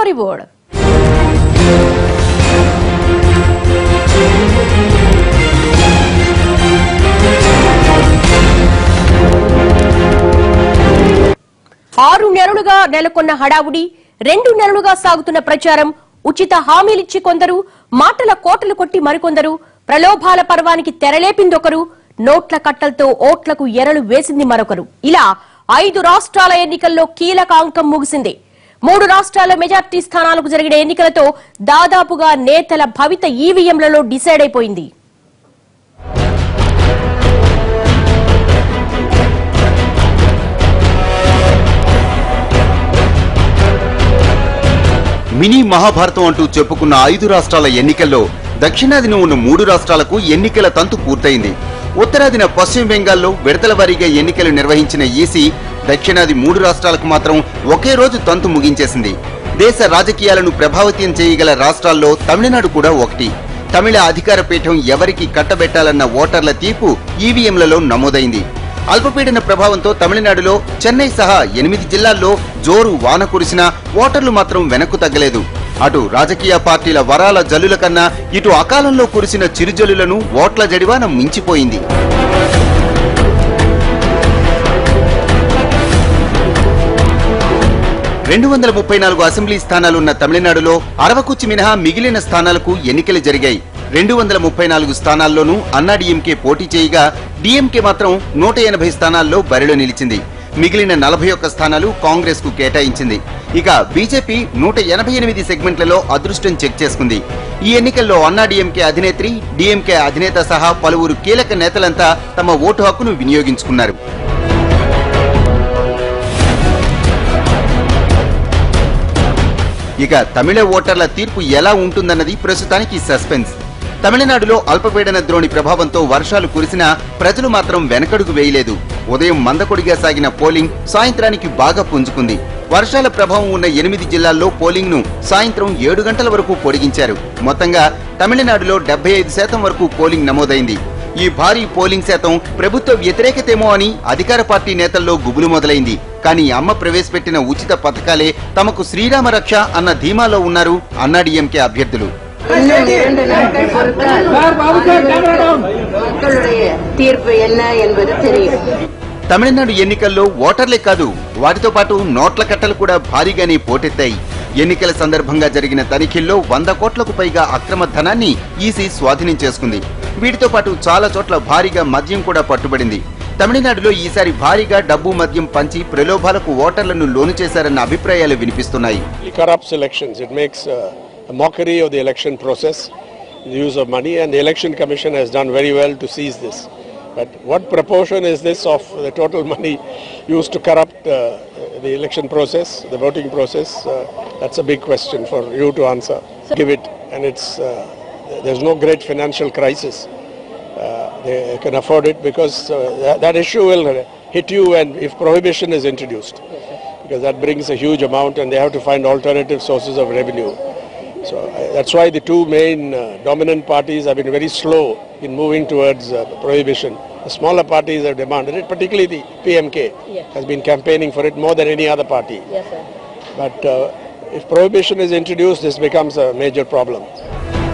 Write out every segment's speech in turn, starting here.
Storyboard. ఆరు నెలలుగా నెలకొన్న హడావుడి, 2 నెలలుగా సాగుతున్న ప్రచారం, ఉచిత హామీలిచ్చి కొందరు, మాటల కోటలు కొట్టి మరికొందరు, ప్రలోభాల పర్వానికి తెరలేపిందొకరు, నోట్ల కట్టలతో ఓట్లకు ఎరలు వేసింది మరొకరు. ఇలా 5 రాష్ట్రాల ఎన్నికల్లో కీలక అంకం ముగిసింది. 3 రాష్ట్రాల మెజార్టీ స్థానాలకు జరిగిన ఎన్నికలతో దాదాపుగా నేతల భవిత ఈవీఎంలలో డిసైడ్ అయిపోయింది. మినీ మహాభారతం అంటూ చెప్పుకున్న 5 రాష్ట్రాల ఎన్నికల్లో దక్షిణాదిన ఉన్న 3 రాష్ట్రాలకు ఎన్నికల తంతు పూర్తయింది. ఉత్తరాదిన పశ్చిమ బెంగాల్లో విడతల వారీగా ఎన్నికలు నిర్వహించిన ఈసీ దక్షిణాది 3 రాష్ట్రాలకు మాత్రం ఒకే రోజు తంతు ముగించేసింది. దేశ రాజకీయాలను ప్రభావితం చేయగల రాష్ట్రాల్లో తమిళనాడు కూడా ఒకటి. తమిళ అధికార పీఠం ఎవరికి కట్టబెట్టాలన్న ఓటర్ల తీర్పు ఈవీఎంలలో నమోదైంది. అల్పపీడన ప్రభావంతో తమిళనాడులో చెన్నై సహా 8 జిల్లాల్లో జోరు వాన కురిసినా ఓటర్లు మాత్రం వెనక్కు తగ్గలేదు. అటు రాజకీయ పార్టీల వరాల జల్లుల కన్నా ఇటు అకాలంలో కురిసిన చిరుజల్లులను ఓట్ల జడివాన మించిపోయింది. (234) అసెంబ్లీ స్థానాలున్న తమిళనాడులో అరవకుచ్చి మినహా మిగిలిన స్థానాలకు ఎన్నికలు జరిగాయి. 234 స్థానాల్లోనూ అన్నాడీఎంకే పోటీ చేయగా డీఎంకే మాత్రం 180 స్థానాల్లో బరిలో నిలిచింది. మిగిలిన 41 స్థానాలు కాంగ్రెస్ కు కేటాయించింది. ఇక బీజేపీ 188 సెగ్మెంట్లలో అదృష్టం చెక్ చేసుకుంది. ఈ ఎన్నికల్లో అన్నాడీఎంకే అధినేత్రి, డీఎంకే అధినేత సహా పలువురు కీలక నేతలంతా తమ ఓటు హక్కును వినియోగించుకున్నారు. ఇక తమిళ ఓటర్ల తీర్పు ఎలా ఉంటుందన్నది ప్రస్తుతానికి సస్పెన్స్. తమిళనాడులో అల్పపీడన ద్రోణి ప్రభావంతో వర్షాలు కురిసినా ప్రజలు మాత్రం వెనకడుగు వేయలేదు. ఉదయం మందకొడిగా సాగిన పోలింగ్ సాయంత్రానికి బాగా పుంజుకుంది. వర్షాల ప్రభావం ఉన్న 8 జిల్లాల్లో పోలింగ్ ను సాయంత్రం 7 గంటల వరకు పొడిగించారు. మొత్తంగా తమిళనాడులో 75% వరకు పోలింగ్ నమోదైంది. ఈ భారీ పోలింగ్ శాతం ప్రభుత్వ వ్యతిరేకతేమో అని అధికార పార్టీ నేతల్లో గుబులు మొదలైంది. కానీ అమ్మ ప్రవేశపెట్టిన ఉచిత పథకాలే తమకు శ్రీరామ రక్ష అన్న ధీమాలో ఉన్నారు అన్నాడీఎంకే అభ్యర్థులు. తమిళనాడు ఎన్నికల్లో ఓటర్లే కాదు, వాటితో పాటు నోట్ల కట్టలు కూడా భారీగానే పోటెత్తాయి. ఎన్నికల సందర్భంగా జరిగిన తనిఖీల్లో 100 కోట్లకు పైగా అక్రమ ధనాన్ని ఈసీ స్వాధీనం చేసుకుంది. వీటితో పాటు చాలా చోట్ల భారీగా మద్యం కూడా పట్టుబడింది. తమిళనాడులో ఈసారి భారీగా డబ్బు మద్యం పంచి ప్రలోభాలకు ఓటర్లను లోను చేశారన్న అభిప్రాయాలు వినిపిస్తున్నాయి. A mockery of the election process, the use of money, and the election commission has done very well to seize this. But what proportion is this of the total money used to corrupt the election process, the voting process? That's a big question for you to answer. Give it, and there's no great financial crisis. They can afford it because that issue will hit you, and if prohibition is introduced, because that brings a huge amount, and they have to find alternative sources of revenue. So that's why the two main dominant parties have been very slow in moving towards prohibition. The smaller parties have demanded it, particularly the PMK has been campaigning for it more than any other party. Yes, sir. But if prohibition is introduced, this becomes a major problem.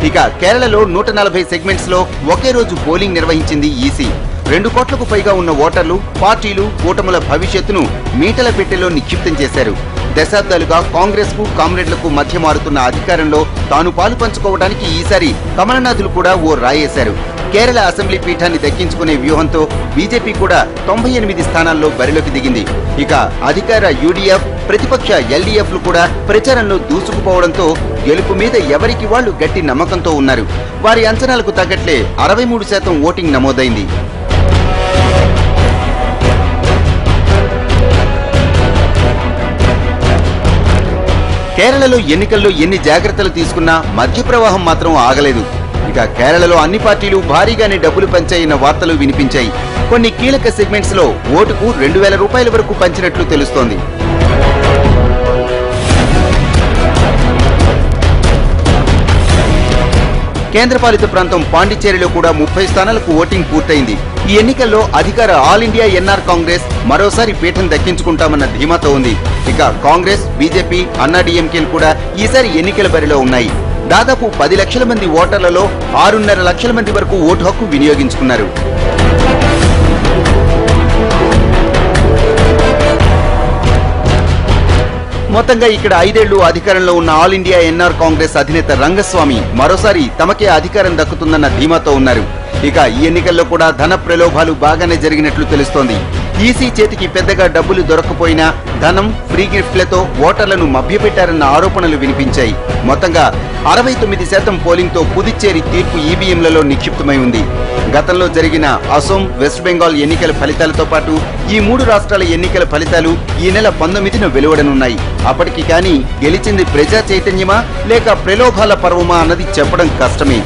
ఇక కేరళలో 140 segments లో ఒకే రోజు polling నిర్వహించింది EC. 2 కోట్లకు పైగా ఉన్న ఓటర్లు పార్టీలు కూటముల భవిష్యత్తును మీటల పెట్టెలో నిక్షిప్తం చేశారు. దశాబ్దాలుగా కాంగ్రెస్ కు కామ్రేడ్లకు మధ్య మారుతున్న అధికారంలో తాను పాలు పంచుకోవడానికి ఈసారి కమలనాథులు కూడా ఓ రాయేశారు. కేరళ అసెంబ్లీ పీఠాన్ని దక్కించుకునే వ్యూహంతో బీజేపీ కూడా 98 స్థానాల్లో బరిలోకి దిగింది. ఇక అధికార యూడీఎఫ్, ప్రతిపక్ష ఎల్డీఎఫ్లు కూడా ప్రచారంలో దూసుకుపోవడంతో గెలుపు మీద ఎవరికి వాళ్లు గట్టి నమ్మకంతో ఉన్నారు. వారి అంచనాలకు తగ్గట్లే 63% ఓటింగ్ నమోదైంది. కేరళలో ఎన్నికల్లో ఎన్ని జాగ్రత్తలు తీసుకున్నా మధ్య ప్రవాహం మాత్రం ఆగలేదు. ఇక కేరళలో అన్ని పార్టీలు భారీగానే డబ్బులు పంచాయన్న వార్తలు వినిపించాయి. కొన్ని కీలక సెగ్మెంట్స్ లో ఓటుకు 2000 రూపాయల వరకు పంచినట్లు తెలుస్తోంది. కేంద్రపాలిత ప్రాంతం పాండిచ్చేరిలో కూడా 30 స్థానాలకు ఓటింగ్ పూర్తయింది. ఈ ఎన్నికల్లో అధికార ఆల్ ఇండియా ఎన్ఆర్ కాంగ్రెస్ మరోసారి పీఠం దక్కించుకుంటామన్న ధీమాతో ఉంది. ఇక కాంగ్రెస్, బీజేపీ, అన్నాడీఎంకేలు కూడా ఈసారి ఎన్నికల బరిలో ఉన్నాయి. దాదాపు 10 లక్షల మంది ఓటర్లలో 6.5 లక్షల మంది వరకు ఓటు హక్కు వినియోగించుకున్నారు. మొత్తంగా ఇక్కడ 5 ఏళ్లు అధికారంలో ఉన్న ఆల్ ఇండియా ఎన్ఆర్ కాంగ్రెస్ అధినేత రంగస్వామి మరోసారి తమకే అధికారం దక్కుతుందన్న ధీమాతో ఉన్నారు. ఇక ఈ ఎన్నికల్లో కూడా ధన ప్రలోభాలు బాగానే జరిగినట్లు తెలుస్తోంది. ఈసీ చేతికి పెద్దగా డబ్బులు దొరక్కపోయినా ధనం, ఫ్రీ గిఫ్ట్లతో ఓటర్లను మభ్యపెట్టారన్న ఆరోపణలు వినిపించాయి. మొత్తంగా 69% పోలింగ్తో పుదుచ్చేరి తీర్పు ఈవీఎంలలో నిక్షిప్తమై ఉంది. గతంలో జరిగిన అసోం, వెస్ట్ బెంగాల్ ఎన్నికల ఫలితాలతో పాటు ఈ 3 రాష్ట్రాల ఎన్నికల ఫలితాలు ఈ నెల 19న వెలువడనున్నాయి. అప్పటికి కానీ గెలిచింది ప్రజా చైతన్యమా లేక ప్రలోభాల పర్వమా అన్నది చెప్పడం కష్టమే.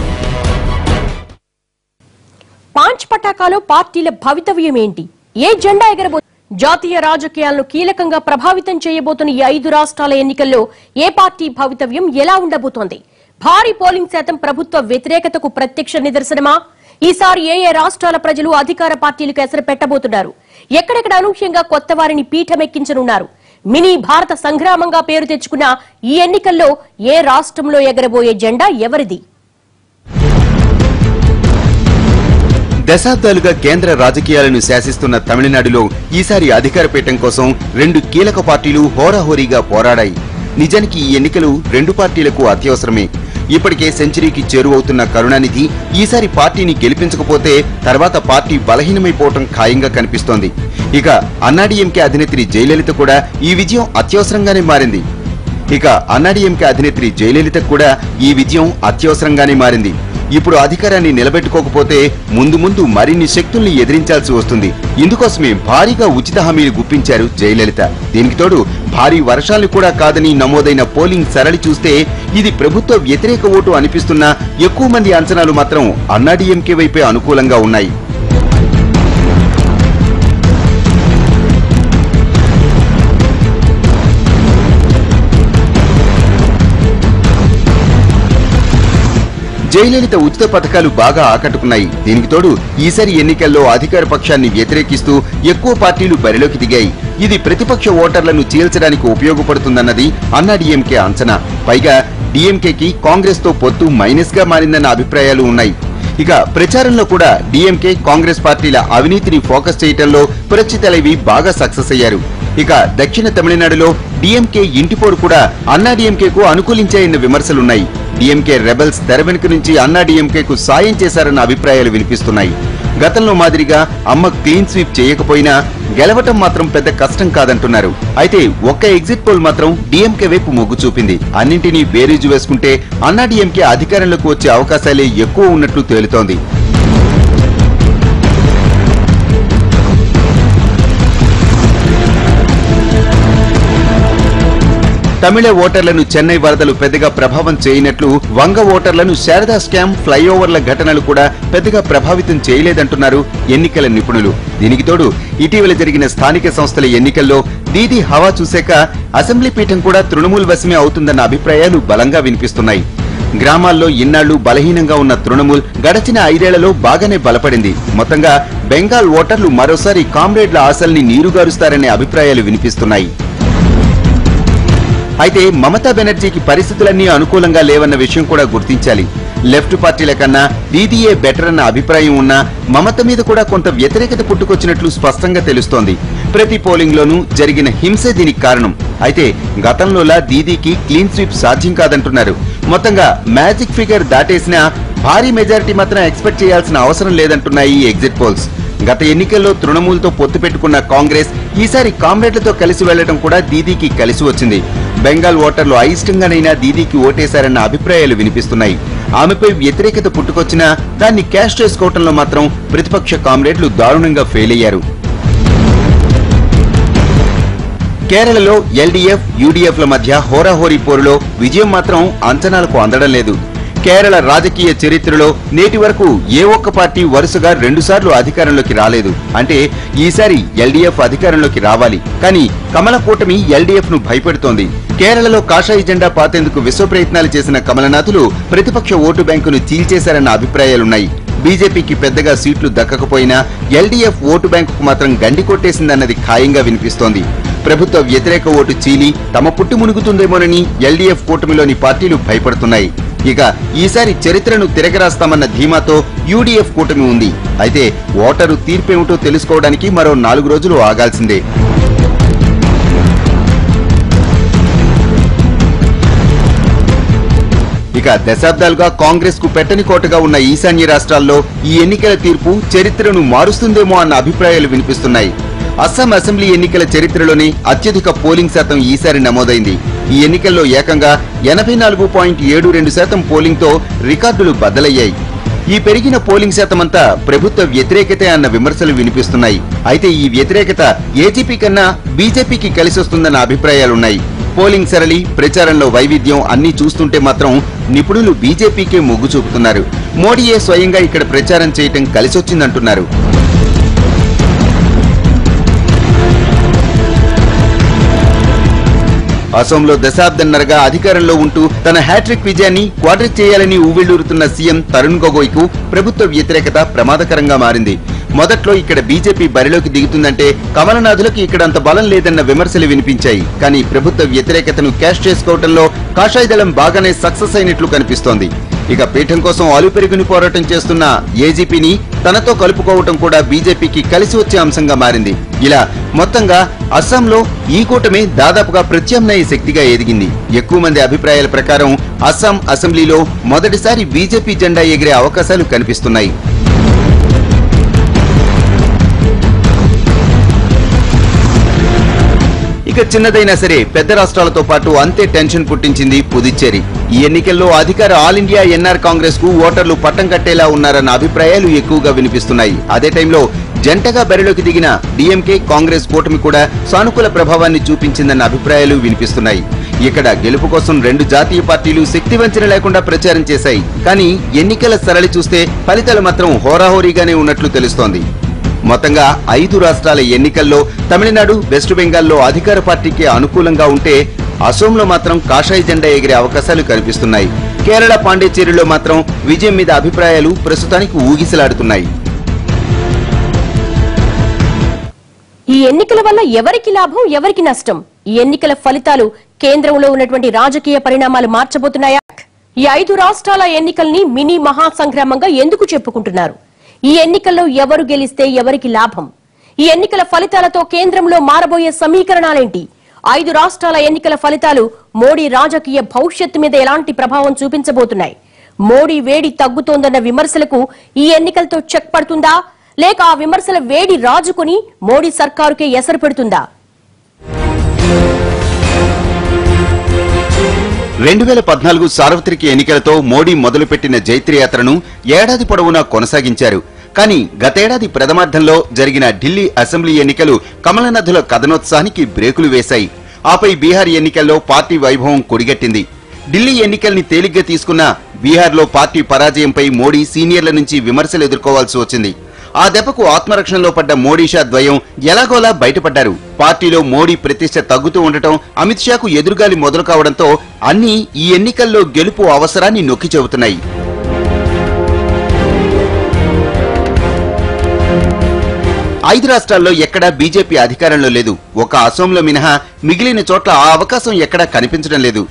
పాంచ్ పటాకాలో పార్టీల భవితవ్యం ఏంటి? ఏ జెండా ఎగరబో? జాతీయ రాజకీయాలను కీలకంగా ప్రభావితం చేయబోతున్న ఈ 5 రాష్ట్రాల ఎన్నికల్లో ఏ పార్టీ భవితవ్యం ఎలా ఉండబోతోంది? భారీ పోలింగ్ శాతం ప్రభుత్వ వ్యతిరేకతకు ప్రత్యక్ష నిదర్శనమా? ఈసారి ఏ రాష్ట్రాల ప్రజలు అధికార పార్టీలకు ఎసరు పెట్టబోతున్నారు? ఎక్కడెక్కడ అనూహ్యంగా కొత్త వారిని పీఠమెక్కించనున్నారు? మినీ భారత సంగ్రామంగా పేరు తెచ్చుకున్న ఈ ఎన్నికల్లో ఏ రాష్ట్రంలో ఎగరబోయే జెండా ఎవరిది? దశాబ్దాలుగా కేంద్ర రాజకీయాలను శాసిస్తున్న తమిళనాడులో ఈసారి అధికార పీఠం కోసం 2 కీలక పార్టీలు హోరాహోరీగా పోరాడాయి. నిజానికి ఈ ఎన్నికలు 2 పార్టీలకు అత్యవసరమే. ఇప్పటికే సెంచరీకి చేరువవుతున్న కరుణానిధి ఈసారి పార్టీని గెలిపించకపోతే తర్వాత పార్టీ బలహీనమైపోవటం ఖాయంగా కనిపిస్తోంది. ఇక అన్నాడీఎంకే అధినేత్రి జయలలిత కూడా ఈ విజయం అత్యవసరంగానే మారింది. ఇప్పుడు అధికారాన్ని నిలబెట్టుకోకపోతే ముందు మరిన్ని శక్తుల్ని ఎదిరించాల్సి వస్తుంది. ఇందుకోసమే భారీగా ఉచిత హామీలు గుప్పించారు జయలలిత. దీనికి తోడు భారీ వర్షాలు కూడా కాదని నమోదైన పోలింగ్ సరళి చూస్తే ఇది ప్రభుత్వ వ్యతిరేక ఓటు అనిపిస్తున్నా ఎక్కువ మంది అంచనాలు మాత్రం అన్నాడీఎంకే వైపే అనుకూలంగా ఉన్నాయి. జయలలిత ఉచిత పథకాలు బాగా ఆకట్టుకున్నాయి. దీనికి తోడు ఈసారి ఎన్నికల్లో అధికార పక్షాన్ని వ్యతిరేకిస్తూ ఎక్కువ పార్టీలు బరిలోకి దిగాయి. ఇది ప్రతిపక్ష ఓటర్లను చీల్చడానికి ఉపయోగపడుతుందన్నది అన్నాడీఎంకే అంచనా. పైగా డీఎంకేకి కాంగ్రెస్ తో పొత్తు మైనస్ గా మారిందన్న అభిప్రాయాలు ఉన్నాయి. ఇక ప్రచారంలో కూడా డీఎంకే, కాంగ్రెస్ పార్టీల అవినీతిని ఫోకస్ చేయడంలో పురచ్చి తలైవి బాగా సక్సెస్ అయ్యారు. ఇక దక్షిణ తమిళనాడులో డీఎంకే ఇంటిపోరు కూడా అన్నాడీఎంకేకు అనుకూలించాయన్న విమర్శలున్నాయి. డీఎంకే రెబల్స్ తెర వెనుక నుంచి అన్నాడీఎంకేకు సాయం చేశారన్న అభిప్రాయాలు వినిపిస్తున్నాయి. గతంలో మాదిరిగా అమ్మ క్లీన్ స్వీప్ చేయకపోయినా గెలవటం మాత్రం పెద్ద కష్టం కాదంటున్నారు. అయితే ఒక్క ఎగ్జిట్ పోల్ మాత్రం డీఎంకే వైపు మొగ్గు చూపింది. అన్నింటినీ బేరీజు వేసుకుంటే అన్నాడీఎంకే అధికారంలోకి వచ్చే అవకాశాలే ఎక్కువ ఉన్నట్లు తేలుతోంది. తమిళ ఓటర్లను చెన్నై వరదలు పెద్దగా ప్రభావం చేయనట్లు, వంగ ఓటర్లను శారదా స్కామ్, ఫ్లైఓవర్ల ఘటనలు కూడా పెద్దగా ప్రభావితం చేయలేదంటున్నారు ఎన్నికల నిపుణులు. దీనికి తోడు ఇటీవల జరిగిన స్థానిక సంస్థల ఎన్నికల్లో దీదీ హవా చూశాక అసెంబ్లీ పీఠం కూడా తృణమూల్ వశమే అవుతుందన్న అభిప్రాయాలు బలంగా వినిపిస్తున్నాయి. గ్రామాల్లో ఇన్నాళ్లు బలహీనంగా ఉన్న తృణమూల్ గడచిన 5 ఏళ్లలో బాగానే బలపడింది. మొత్తంగా బెంగాల్ ఓటర్లు మరోసారి కామ్రేడ్ల ఆశల్ని నీరుగారుస్తారనే అభిప్రాయాలు వినిపిస్తున్నాయి. అయితే మమతా బెనర్జీకి పరిస్థితులన్నీ అనుకూలంగా లేవన్న విషయం కూడా గుర్తించాలి. లెఫ్ట్ పార్టీల కన్నా దీదీయే బెటర్ అన్న అభిప్రాయం ఉన్నా మమత మీద కూడా కొంత వ్యతిరేకత పుట్టుకొచ్చినట్లు స్పష్టంగా తెలుస్తోంది. ప్రతి పోలింగ్ లోనూ జరిగిన హింసే దీనికి కారణం. అయితే గతంలోలా దీదీకి క్లీన్ స్వీప్ సాధ్యం కాదంటున్నారు. మొత్తంగా మ్యాజిక్ ఫిగర్ దాటేసినా భారీ మెజారిటీ మాత్రం ఎక్స్పెక్ట్ చేయాల్సిన అవసరం లేదంటున్నాయి ఈ ఎగ్జిట్ పోల్స్. గత ఎన్నికల్లో తృణమూల్తో పొత్తు పెట్టుకున్న కాంగ్రెస్ ఈసారి కామ్రేడ్లతో కలిసి వెళ్లడం కూడా దీదీకి కలిసి వచ్చింది. బెంగాల్ ఓటర్లు అయిష్టంగానైనా దీదీకి ఓటేశారన్న అభిప్రాయాలు వినిపిస్తున్నాయి. ఆమెపై వ్యతిరేకత పుట్టుకొచ్చినా దాన్ని క్యాష్ చేసుకోవటంలో మాత్రం ప్రతిపక్ష కామ్రేడ్లు దారుణంగా ఫెయిల్ అయ్యారు. కేరళలో ఎల్డీఎఫ్, యూడీఎఫ్ల మధ్య హోరాహోరీ పోరులో విజయం మాత్రం అంచనాలకు అందడం లేదు. కేరళ రాజకీయ చరిత్రలో నేటి వరకు ఏ ఒక్క పార్టీ వరుసగా 2 సార్లు అధికారంలోకి రాలేదు. అంటే ఈసారి ఎల్డీఎఫ్ అధికారంలోకి రావాలి. కానీ కమల కూటమి ఎల్డీఎఫ్ ను భయపెడుతోంది. కేరళలో కాషాయ జెండా పాతేందుకు విశ్వ ప్రయత్నాలు చేసిన కమలనాథులు ప్రతిపక్ష ఓటు బ్యాంకును చీల్చేశారన్న అభిప్రాయాలున్నాయి. బీజేపీకి పెద్దగా సీట్లు దక్కకపోయినా ఎల్డీఎఫ్ ఓటు బ్యాంకుకు మాత్రం గండి కొట్టేసిందన్నది ఖాయంగా వినిపిస్తోంది. ప్రభుత్వ వ్యతిరేక ఓటు చీలి తమ పుట్టి మునుగుతుందేమోనని ఎల్డీఎఫ్ కూటమిలోని పార్టీలు భయపడుతున్నాయి. ఇక ఈసారి చరిత్రను తిరగరాస్తామన్న ధీమాతో యూడీఎఫ్ కూటమి ఉంది. అయితే ఓటరు తీర్పేమిటో తెలుసుకోవడానికి మరో 4 రోజులు ఆగాల్సిందే. ఇక దశాబ్దాలుగా కాంగ్రెస్ కు పెట్టని కోటగా ఉన్న ఈశాన్య రాష్ట్రాల్లో ఈ ఎన్నికల తీర్పు చరిత్రను మారుస్తుందేమో అన్న అభిప్రాయాలు వినిపిస్తున్నాయి. అస్సాం అసెంబ్లీ ఎన్నికల చరిత్రలోనే అత్యధిక పోలింగ్ శాతం ఈసారి నమోదైంది. ఈ ఎన్నికల్లో ఏకంగా 84.72% పోలింగ్ తో రికార్డులు బద్దలయ్యాయి. ఈ పెరిగిన పోలింగ్ శాతమంతా ప్రభుత్వ వ్యతిరేకతే అన్న విమర్శలు వినిపిస్తున్నాయి. అయితే ఈ వ్యతిరేకత ఏజీపీ కన్నా బీజేపీకి కలిసొస్తుందన్న అభిప్రాయాలున్నాయి. పోలింగ్ సరళి, ప్రచారంలో వైవిధ్యం అన్నీ చూస్తుంటే మాత్రం నిపుణులు బీజేపీకే మొగ్గు చూపుతున్నారు. మోడీయే స్వయంగా ఇక్కడ ప్రచారం చేయటం కలిసొచ్చిందంటున్నారు. అసోంలో దశాబ్దన్నరగా అధికారంలో ఉంటూ తన హ్యాట్రిక్ విజయాన్ని క్వాడ్రిక్ చేయాలని ఊవిళ్లూరుతున్న సీఎం తరుణ్ గొగోయ్కు ప్రభుత్వ వ్యతిరేకత ప్రమాదకరంగా మారింది. మొదట్లో ఇక్కడ బీజేపీ బరిలోకి దిగుతుందంటే కమలనాథులకు ఇక్కడ అంత బలం లేదన్న విమర్శలు వినిపించాయి. కానీ ప్రభుత్వ వ్యతిరేకతను క్యాష్ చేసుకోవడంలో కాషాయ దళం బాగానే సక్సెస్ అయినట్లు కనిపిస్తోంది. ఇక పీఠం కోసం అలుపెరుగుని పోరాటం చేస్తున్న ఏజీపీని తనతో కలుపుకోవటం కూడా బీజేపీకి కలిసి వచ్చే అంశంగా మారింది. ఇలా మొత్తంగా అస్సాంలో ఈ కూటమి దాదాపుగా ప్రత్యామ్నాయ శక్తిగా ఎదిగింది. ఎక్కువ మంది అభిప్రాయాల ప్రకారం అస్సాం అసెంబ్లీలో మొదటిసారి బీజేపీ జెండా ఎగిరే అవకాశాలు కనిపిస్తున్నాయి. ఇక చిన్నదైనా సరే పెద్ద రాష్ట్రాలతో పాటు అంతే టెన్షన్ పుట్టించింది పుదుచ్చేరి. ఈ ఎన్నికల్లో అధికార ఆల్ ఇండియా ఎన్ఆర్ కాంగ్రెస్ కు ఓటర్లు పట్టం కట్టేలా ఉన్నారన్న అభిప్రాయాలు ఎక్కువగా వినిపిస్తున్నాయి. అదే టైంలో జంటగా బరిలోకి దిగిన డీఎంకే కాంగ్రెస్ కూటమి కూడా సానుకూల ప్రభావాన్ని చూపించిందన్న అభిప్రాయాలు వినిపిస్తున్నాయి. ఇక్కడ గెలుపు కోసం 2 జాతీయ పార్టీలు శక్తివంచన లేకుండా ప్రచారం చేశాయి. కానీ ఎన్నికల సరళి చూస్తే ఫలితాలు మాత్రం హోరాహోరీగానే ఉన్నట్లు తెలుస్తోంది. మొత్తంగా 5 రాష్ట్రాల ఎన్నికల్లో తమిళనాడు, వెస్ట్ బెంగాల్లో అధికార పార్టీకి అనుకూలంగా ఉంటే అసోంలో మాత్రం కాషాయ జెండా ఎగిరే అవకాశాలు కనిపిస్తున్నాయి. కేరళ, పాండిచ్చేరిలో మాత్రం విజయం మీద అభిప్రాయాలు ప్రస్తుతానికి ఊగిసలాడుతున్నాయి. ఈ ఎన్నికల వల్ల ఎవరికి లాభం, ఎవరికి నష్టం? ఈ ఎన్నికల ఫలితాలు కేంద్రంలో ఉన్నటువంటి రాజకీయ పరిణామాలు మార్చబోతున్నాయా? ఈ 5 రాష్ట్రాల ఎన్నికల్ని మినీ మహాసంగ్రామంగా ఎందుకు చెప్పుకుంటున్నారు? ఈ ఎన్నికల్లో ఎవరు గెలిస్తే ఎవరికి లాభం? ఈ ఎన్నికల ఫలితాలతో కేంద్రంలో మారబోయే సమీకరణాలేంటి? 5 రాష్ట్రాల ఎన్నికల ఫలితాలు మోడీ రాజకీయ భవిష్యత్తు మీద ఎలాంటి ప్రభావం చూపించబోతున్నాయి? మోడీ వేడి తగ్గుతోందన్న విమర్శలకు ఈ ఎన్నికలతో చెక్ పడుతుందా, లేక ఆ విమర్శల వేడి రాజుకుని మోడీ సర్కారుకే ఎసరు పెడుతుందా? 2014 సార్వత్రిక ఎన్నికలతో మోడీ మొదలుపెట్టిన జైత్రయాత్రను ఏడాది పొడవునా కొనసాగించారు. కానీ గతేడాది ప్రథమార్థంలో జరిగిన ఢిల్లీ అసెంబ్లీ ఎన్నికలు కమలనాథుల కథనోత్సాహానికి బ్రేకులు వేశాయి. ఆపై బీహార్ ఎన్నికల్లో పార్టీ వైభవం కొడిగట్టింది. ఢిల్లీ ఎన్నికల్ని తేలిగ్గా తీసుకున్న బీహార్లో పార్టీ పరాజయంపై మోడీ సీనియర్ల నుంచి విమర్శలు ఎదుర్కోవాల్సి వచ్చింది. ఆ దెబ్బకు ఆత్మరక్షణలో పడ్డ మోడీ షా ద్వయం ఎలాగోలా బయటపడ్డారు. పార్టీలో మోడీ ప్రతిష్ట తగ్గుతూ ఉండటం, అమిత్ షాకు ఎదురుగాలి మొదలు కావడంతో అన్నీ ఈ ఎన్నికల్లో గెలుపు అవసరాన్ని నొక్కి చెబుతున్నాయి. ఐదు రాష్ట్రాల్లో ఎక్కడా బీజేపీ అధికారంలో లేదు. ఒక అసోంలో మినహా మిగిలిన చోట్ల ఆ అవకాశం ఎక్కడా కనిపించడం లేదు.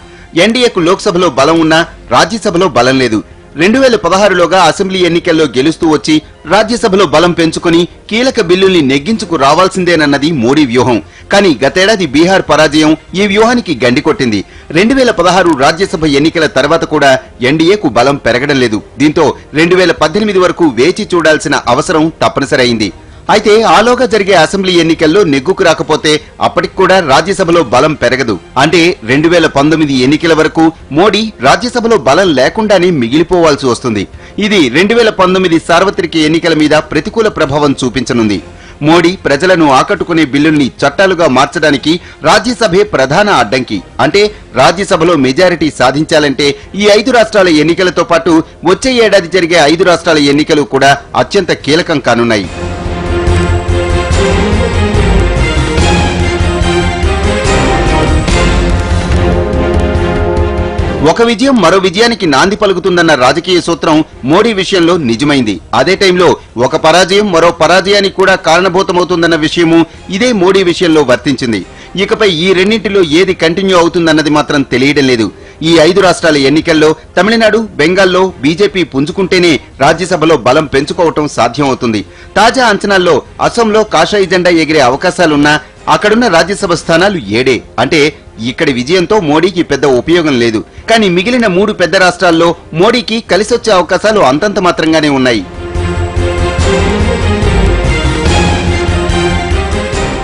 ఎన్డీఏకు లోక్సభలో బలం ఉన్నా రాజ్యసభలో బలం లేదు. 2016లోగా అసెంబ్లీ ఎన్నికల్లో గెలుస్తూ వచ్చి రాజ్యసభలో బలం పెంచుకుని కీలక బిల్లుల్ని నెగ్గించుకు రావాల్సిందేనన్నది మోడీ వ్యూహం. కానీ గతేడాది బీహార్ పరాజయం ఈ వ్యూహానికి గండి కొట్టింది. 2016 రాజ్యసభ ఎన్నికల తర్వాత కూడా ఎన్డీఏకు బలం పెరగడం లేదు. దీంతో 2018 వరకు వేచి చూడాల్సిన అవసరం తప్పనిసరైంది. అయితే ఆలోగా జరిగే అసెంబ్లీ ఎన్నికల్లో నెగ్గుకు రాకపోతే అప్పటికి కూడా రాజ్యసభలో బలం పెరగదు. అంటే 2019 ఎన్నికల వరకు మోడీ రాజ్యసభలో బలం లేకుండానే మిగిలిపోవాల్సి వస్తుంది. ఇది 2019 సార్వత్రిక ఎన్నికల మీద ప్రతికూల ప్రభావం చూపించనుంది. మోడీ ప్రజలను ఆకట్టుకునే బిల్లుల్ని చట్టాలుగా మార్చడానికి రాజ్యసభే ప్రధాన అడ్డంకి. అంటే రాజ్యసభలో మెజారిటీ సాధించాలంటే ఈ 5 రాష్ట్రాల ఎన్నికలతో పాటు వచ్చే ఏడాది జరిగే 5 రాష్ట్రాల ఎన్నికలు కూడా అత్యంత కీలకం కానున్నాయి. ఒక విజయం మరో విజయానికి నాంది పలుకుతుందన్న రాజకీయ సూత్రం మోడీ విషయంలో నిజమైంది. అదే టైంలో ఒక పరాజయం మరో పరాజయానికి కూడా కారణభూతమవుతుందన్న విషయము ఇదే మోడీ విషయంలో వర్తించింది. ఇకపై ఈ రెండింటిలో ఏది కంటిన్యూ అవుతుందన్నది మాత్రం తెలియడం లేదు. ఈ 5 రాష్ట్రాల ఎన్నికల్లో తమిళనాడు, బెంగాల్లో బీజేపీ పుంజుకుంటేనే రాజ్యసభలో బలం పెంచుకోవటం సాధ్యమవుతుంది. తాజా అంచనాల్లో అసోంలో కాషాయ జెండా ఎగిరే అవకాశాలున్నా అక్కడున్న రాజ్యసభ స్థానాలు 7. అంటే ఇక్కడి విజయంతో మోడీకి పెద్ద ఉపయోగం లేదు. కానీ మిగిలిన 3 పెద్ద రాష్ట్రాల్లో మోడీకి కలిసొచ్చే అవకాశాలు అంతంత మాత్రంగానే ఉన్నాయి.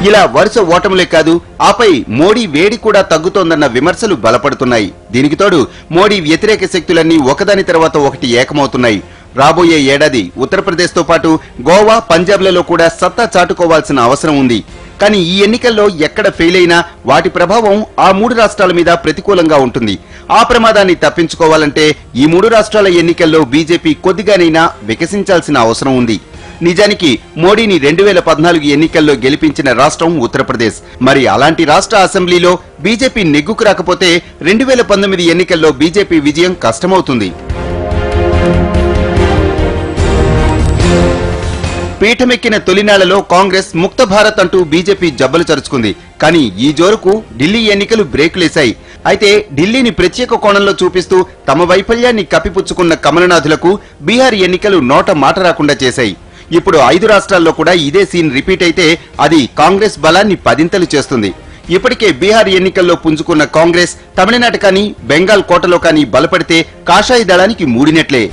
ఇలా వరుస ఓటములే కాదు, ఆపై మోడీ వేడి కూడా తగ్గుతోందన్న విమర్శలు బలపడుతున్నాయి. దీనికి తోడు మోడీ వ్యతిరేక శక్తులన్నీ ఒకదాని తర్వాత ఒకటి ఏకమవుతున్నాయి. రాబోయే ఏడాది ఉత్తరప్రదేశ్తో పాటు గోవా, పంజాబ్లలో కూడా సత్తా చాటుకోవాల్సిన అవసరం ఉంది. కానీ ఈ ఎన్నికల్లో ఎక్కడ ఫెయిల్ అయినా వాటి ప్రభావం ఆ 3 రాష్ట్రాల మీద ప్రతికూలంగా ఉంటుంది. ఆ ప్రమాదాన్ని తప్పించుకోవాలంటే ఈ 3 రాష్ట్రాల ఎన్నికల్లో బీజేపీ కొద్దిగానైనా వికసించాల్సిన అవసరం ఉంది. నిజానికి మోడీని 2014 ఎన్నికల్లో గెలిపించిన రాష్ట్రం ఉత్తరప్రదేశ్. మరి అలాంటి రాష్ట్ర అసెంబ్లీలో బీజేపీ నెగ్గుకు రాకపోతే 2019 ఎన్నికల్లో బీజేపీ విజయం కష్టమవుతుంది. పీఠమెక్కిన తొలినాళ్లలో కాంగ్రెస్ ముక్త భారత్ అంటూ బీజేపీ జబ్బలు చరుచుకుంది. కానీ ఈ జోరుకు ఢిల్లీ ఎన్నికలు బ్రేకులేశాయి. అయితే ఢిల్లీని ప్రత్యేక కోణంలో చూపిస్తూ తమ వైఫల్యాన్ని కప్పిపుచ్చుకున్న కమలనాథులకు బీహార్ ఎన్నికలు నోట మాట రాకుండా చేశాయి. ఇప్పుడు 5 రాష్ట్రాల్లో కూడా ఇదే సీన్ రిపీట్ అయితే అది కాంగ్రెస్ బలాన్ని పదింతలు చేస్తుంది. ఇప్పటికే బీహార్ ఎన్నికల్లో పుంజుకున్న కాంగ్రెస్ తమిళనాడు కానీ బెంగాల్ కోటలో కానీ బలపడితే కాషాయ దళానికి మూడినట్లే.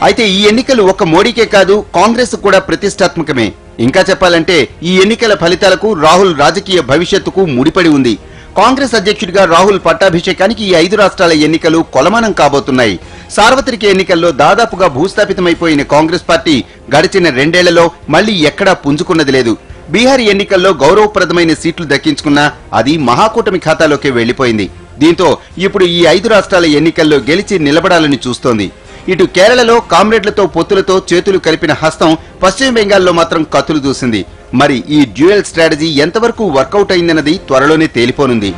అయితే ఈ ఎన్నికలు ఒక్క మోడీకే కాదు, కాంగ్రెస్ కూడా ప్రతిష్టాత్మకమే. ఇంకా చెప్పాలంటే ఈ ఎన్నికల ఫలితాలకు రాహుల్ రాజకీయ భవిష్యత్తుకు ముడిపడి ఉంది. కాంగ్రెస్ అధ్యక్షుడిగా రాహుల్ పట్టాభిషేకానికి ఈ 5 రాష్ట్రాల ఎన్నికలు కొలమానం కాబోతున్నాయి. సార్వత్రిక ఎన్నికల్లో దాదాపుగా భూస్థాపితమైపోయిన కాంగ్రెస్ పార్టీ గడిచిన 2 ఏళ్లలో మళ్లీ ఎక్కడా పుంజుకున్నది లేదు. బీహార్ ఎన్నికల్లో గౌరవప్రదమైన సీట్లు దక్కించుకున్నా అది మహాకూటమి ఖాతాలోకి వెళ్లిపోయింది. దీంతో ఇప్పుడు ఈ 5 రాష్ట్రాల ఎన్నికల్లో గెలిచి నిలబడాలని చూస్తోంది. ఇటు కేరళలో కామ్రేడ్లతో పొత్తులతో చేతులు కలిపిన హస్తం పశ్చిమ బెంగాల్లో మాత్రం కత్తులు దూసింది. మరి ఈ డ్యూయల్ స్ట్రాటజీ ఎంతవరకు వర్కౌట్ అయిందన్నది త్వరలోనే తేలిపోనుంది.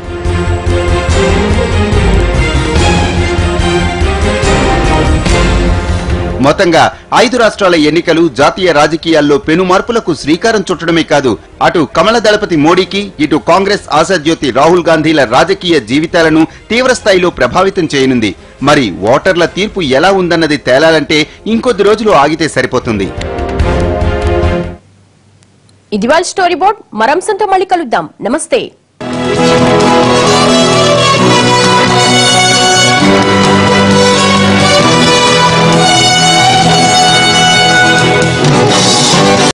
మొత్తంగా 5 రాష్ట్రాల ఎన్నికలు జాతీయ రాజకీయాల్లో పెను మార్పులకు శ్రీకారం చుట్టడమే కాదు, అటు కమల దళపతి మోడీకి, ఇటు కాంగ్రెస్ ఆశాజ్యోతి రాహుల్ గాంధీల రాజకీయ జీవితాలను తీవ్రస్థాయిలో ప్రభావితం చేయనుంది. మరి ఓటర్ల తీర్పు ఎలా ఉందన్నది తేలాలంటే ఇంకొద్ది రోజులు ఆగితే సరిపోతుంది. ఇది వాళ్ళ స్టోరీ బోర్డ్. మరంసంతో మళ్ళీ కలుద్దాం. నమస్తే.